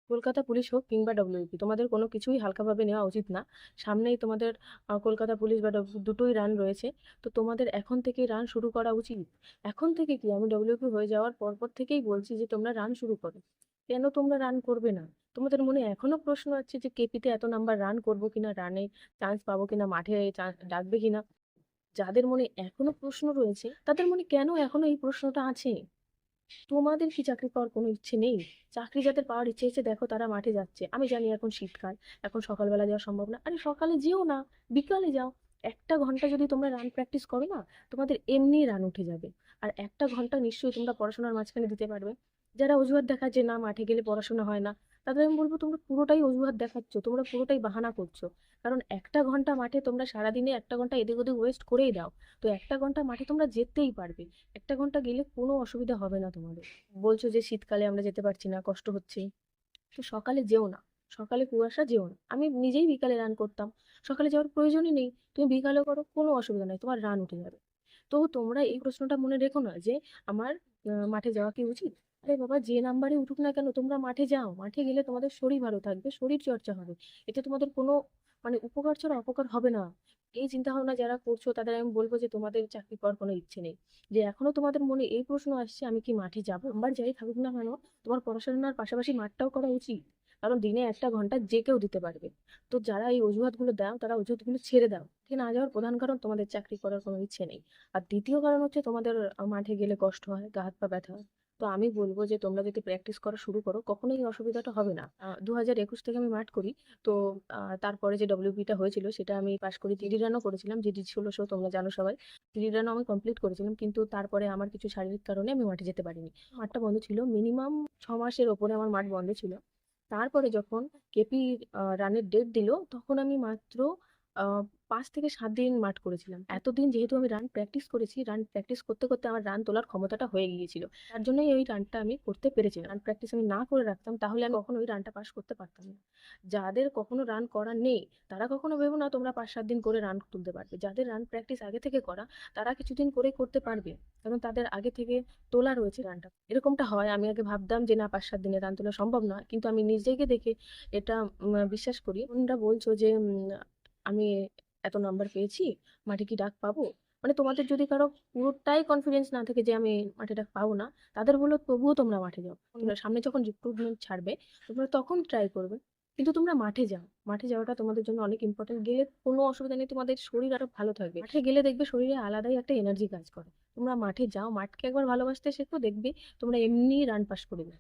Kolkata police হোক কিংবা WP, তোমাদের কোনো কিছুই হালকাভাবে নেওয়া উচিত না। সামনেই তোমাদের কলকাতা পুলিশ বা দুটোই রান রয়েছে। তো তোমাদের এখন থেকেই রান শুরু করা উচিত। এখন থেকে কি, আমি ডব্লিউপি হয়ে যাওয়ার পরপর থেকেই বলছি যে তোমরা রান শুরু করো। কেন তোমরা রান করবে না? তোমাদের মনে এখনো প্রশ্ন আছে যে কেপিতে এত নাম্বার রান করবো কিনা, রানে চান্স পাবো কিনা, মাঠে ডাকবে কিনা। যাদের মনে এখনো প্রশ্ন রয়েছে তাদের মনে কেন এখনো এই প্রশ্নটা আছে? তোমাদের কি চাকরি পাওয়ার কোনো ইচ্ছে নেই? চাকরি যাদের পাওয়ার ইচ্ছে আছে, দেখো তারা মাঠে যাচ্ছে। আমি জানি এখন শীতকাল, এখন সকালবেলা যাওয়া সম্ভব না। আরে সকালে যেও না, বিকালে যাও। 1 ঘন্টা যদি তোমরা রান প্র্যাকটিস করো না, তোমাদের এমনি রান উঠে যাবে। আর 1 ঘন্টা নিশ্চয়ই তোমরা পড়াশোনার মাঝখানে দিতে পারবে। যারা অজুহাত দেখায় যে না মাঠে গেলে পড়াশোনা হয় না, তাদের আমি বলবো তোমরা পুরোটাই অজুহাত দেখাচ্ছ, তোমরা পুরোটাই বাহানা করছো। কারণ 1 ঘন্টা মাঠে তোমরা সারাদিনে 1 ঘন্টা এদিক ওদিক ওয়েস্ট করেই দাও। তো 1 ঘন্টা মাঠে তোমরা যেতেই পারবে। 1 ঘন্টা গেলে কোনো অসুবিধা হবে না তোমাদের। বলছো যে শীতকালে আমরা যেতে পারছি না, কষ্ট হচ্ছে। তো সকালে যেও না, সকালে কুয়াশা যেও না। আমি নিজেই বিকালে রান করতাম, সকালে যাওয়ার প্রয়োজনই নেই। তুমি বিকালে করো, কোনো অসুবিধা নেই, তোমার রান উঠে যাবে। তো তোমরা এই প্রশ্নটা মনে রেখো না যে আমার মাঠে যাওয়া কি উচিত। আরে বাবা, যে নাম্বারে উঠুক না কেন, তোমরা মাঠে যাও। মাঠে গেলে তোমাদের শরীর ভালো থাকবে, শরীর চর্চা হবে। এতে তোমাদের কোনো উপকার ছাড়া অপকার হবে না। এই চিন্তা ভাবনা যারা করছো তাদের আমি বলবো যে তোমাদের চাকরি পাওয়ার কোনো ইচ্ছে নেই। যে এখনো তোমাদের মনে এই প্রশ্ন আসছে আমি কি মাঠে যাবো, নাম্বার যাই থাকুক না কেন, তোমার পড়াশোনার পাশাপাশি মাঠটাও করা উচিত। কারণ দিনে 1 ঘন্টা যে কেউ দিতে পারবে। তো যারা এই অজুহাতগুলো দাও, তারা অজুহাতগুলো ছেড়ে দাও। ঠিক না যাওয়ার প্রধান কারণ তোমাদের চাকরি করার কোনো ইচ্ছে নেই। আর দ্বিতীয় কারণ হচ্ছে তোমাদের মাঠে গেলে কষ্ট হয়, গা হাত পা ব্যথা হয়। তো আমি বলবো যে তোমরা যদি প্র্যাকটিস করা শুরু করো, কখনোই এই অসুবিধাটা হবে না। 2021 থেকে আমি মাঠ করি। তো তারপরে যে ডব্লিউপিটা হয়েছিল সেটা আমি পাশ করি, জিডি রানও করেছিলাম। জিডি 1600 তোমরা জানো সবাই। জিডি রানও আমি কমপ্লিট করেছিলাম, কিন্তু তারপরে আমার কিছু শারীরিক কারণে আমি মাঠে যেতে পারিনি। মাঠটা বন্ধ ছিল মিনিমাম 6 মাসের ওপরে, আমার মাঠ বন্ধ ছিল। তারপরে যখন কেপি রানের ডেট দিল, তখন আমি মাত্র আহ 5 থেকে 7 দিন মাঠ করেছিলাম। এতদিন যেহেতু আমি রান প্র্যাকটিস করেছি, রান প্র্যাকটিস করতে করতে আমার রান তোলার ক্ষমতাটা হয়ে গিয়েছিল। তার জন্যই ওই রানটা আমি করতে পেরেছিলাম। রান প্র্যাকটিস আমি না করে রাখতাম তাহলে আমি কখনো ওই রানটা পাস করতে পারতাম না। যাদের কখনো রান করা নেই, তারা কখনো ভেবো না তোমরা 5-7 দিন করে রান তুলতে পারবে। যাদের রান প্র্যাকটিস আগে থেকে করা, তারা কিছুদিন করে করতে পারবে। কারণ তাদের আগে থেকে তোলা রয়েছে রানটা। এরকমটা হয়, আমি আগে ভাবতাম যে না 5-7 দিনে রান তোলা সম্ভব নয়, কিন্তু আমি নিজেকে দেখে এটা বিশ্বাস করি। তোমরা বলছো যে আমি এত নাম্বার পেয়েছি, মাঠে কি ডাক পাবো। তোমাদের যদি কারো পুরোটাই কনফিডেন্স না থাকে যে আমি মাঠে ডাক পাবো না, তাদের বলো তবুও তোমরা মাঠে যাও। তোমরা সামনে যখন রিক্রুটমেন্ট ছাড়বে, তোমরা তখন ট্রাই করবে। কিন্তু তোমরা মাঠে যাও, মাঠে যাওয়াটা তোমাদের জন্য অনেক ইম্পর্টেন্ট। গেলে কোনো অসুবিধা নেই, তোমাদের শরীর আরো ভালো থাকবে। মাঠে গেলে দেখবে শরীরে আলাদাই একটা এনার্জি কাজ করে। তোমরা মাঠে যাও, মাঠকে একবার ভালোবাসতে শেখো, দেখবে তোমরা এমনি রান পাস করবে।